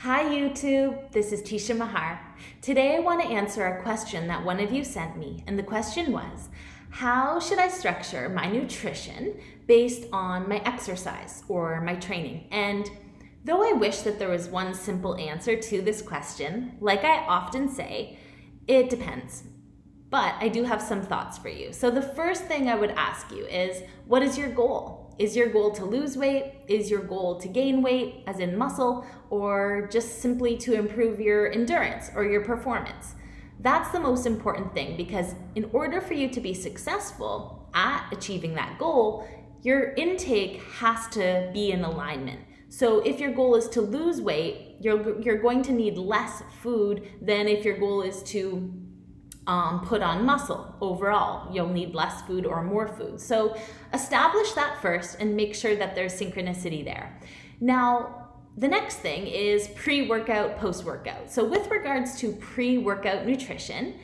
Hi YouTube, this is Tisha Mahar. Today I want to answer a question that one of you sent me, and the question was, how should I structure my nutrition based on my exercise or my training? And though I wish that there was one simple answer to this question, like I often say, it depends. But I do have some thoughts for you. So the first thing I would ask you is, what is your goal? Is your goal to lose weight? Is your goal to gain weight, as in muscle, or just simply to improve your endurance or your performance? That's the most important thing, because in order for you to be successful at achieving that goal, your intake has to be in alignment. So if your goal is to lose weight, you're going to need less food than if your goal is to put on muscle overall. You'll need less food or more food. So establish that first and make sure that there's synchronicity there. Now, the next thing is pre-workout, post-workout. So with regards to pre-workout nutrition,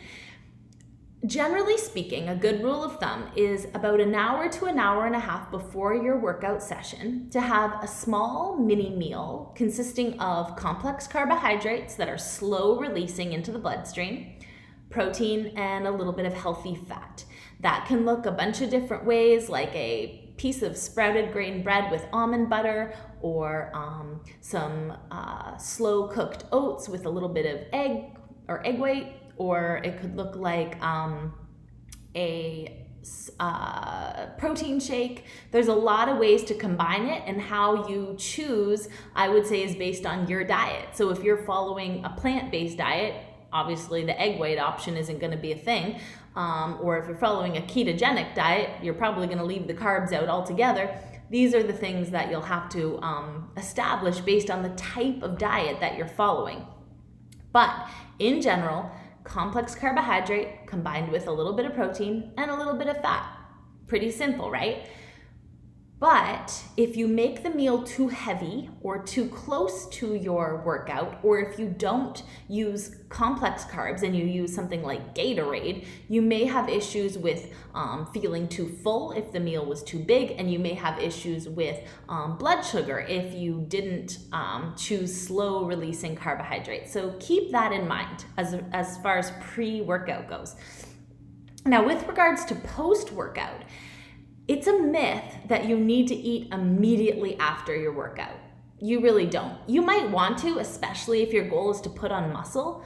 generally speaking, a good rule of thumb is about an hour to an hour and a half before your workout session to have a small mini meal consisting of complex carbohydrates that are slow releasing into the bloodstream, protein, and a little bit of healthy fat. That can look a bunch of different ways, like a piece of sprouted grain bread with almond butter, or some slow cooked oats with a little bit of egg or egg white, or it could look like a protein shake. There's a lot of ways to combine it, and how you choose, I would say, is based on your diet. So if you're following a plant-based diet, obviously the egg white option isn't going to be a thing. Or if you're following a ketogenic diet, you're probably going to leave the carbs out altogether. These are the things that you'll have to establish based on the type of diet that you're following. But in general, complex carbohydrate combined with a little bit of protein and a little bit of fat. Pretty simple, right? But if you make the meal too heavy or too close to your workout, or if you don't use complex carbs and you use something like Gatorade, you may have issues with feeling too full if the meal was too big, and you may have issues with blood sugar if you didn't choose slow releasing carbohydrates. So keep that in mind as far as pre-workout goes. Now, with regards to post-workout, it's a myth that you need to eat immediately after your workout. You really don't. You might want to, especially if your goal is to put on muscle,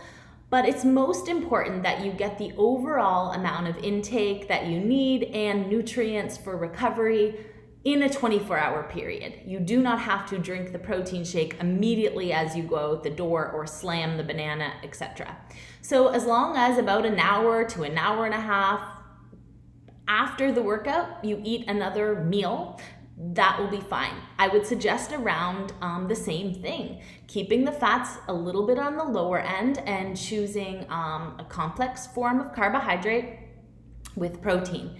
but it's most important that you get the overall amount of intake that you need and nutrients for recovery in a 24-hour period. You do not have to drink the protein shake immediately as you go out the door or slam the banana, etc. So as long as about an hour to an hour and a half after the workout, you eat another meal, that will be fine. I would suggest around the same thing, keeping the fats a little bit on the lower end and choosing a complex form of carbohydrate with protein.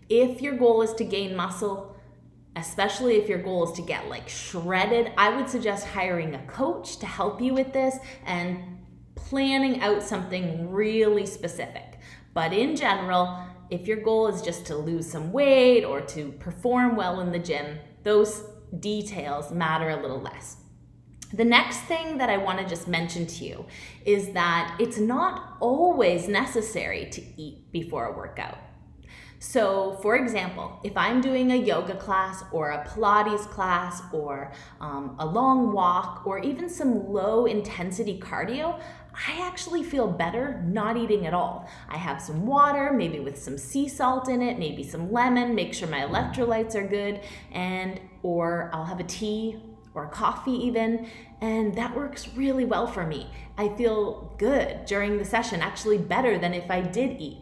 If your goal is to gain muscle, especially if your goal is to get like shredded, I would suggest hiring a coach to help you with this and planning out something really specific. But in general, if your goal is just to lose some weight or to perform well in the gym, those details matter a little less. The next thing that I want to just mention to you is that it's not always necessary to eat before a workout. So for example, if I'm doing a yoga class or a Pilates class or a long walk or even some low intensity cardio, I actually feel better not eating at all. I have some water, maybe with some sea salt in it, maybe some lemon, make sure my electrolytes are good, or I'll have a tea or coffee even, and that works really well for me. I feel good during the session, actually better than if I did eat.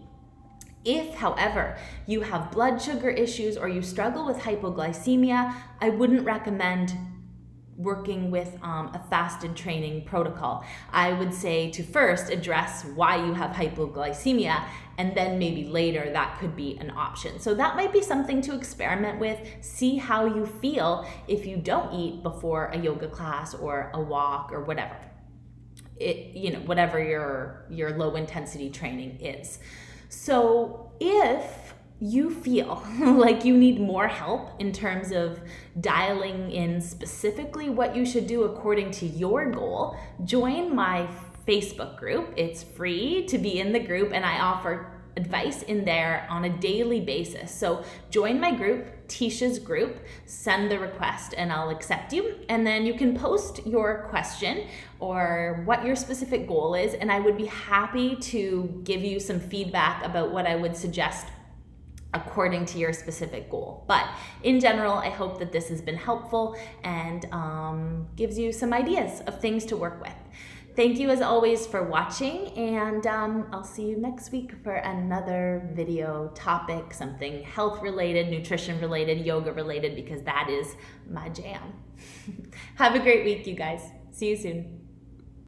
If, however, you have blood sugar issues or you struggle with hypoglycemia, I wouldn't recommend working with a fasted training protocol. I would say to first address why you have hypoglycemia, and then maybe later that could be an option. So that might be something to experiment with. See how you feel if you don't eat before a yoga class or a walk or whatever. Whatever your low intensity training is. So if you feel like you need more help in terms of dialing in specifically what you should do according to your goal, join my Facebook group. It's free to be in the group, and I offer advice in there on a daily basis. So join my group, Tisha's group, send the request and I'll accept you. And then you can post your question or what your specific goal is, and I would be happy to give you some feedback about what I would suggest according to your specific goal. But in general, I hope that this has been helpful and gives you some ideas of things to work with. Thank you as always for watching, and I'll see you next week for another video topic, something health related, nutrition related, yoga related, because that is my jam. Have a great week, you guys. See you soon.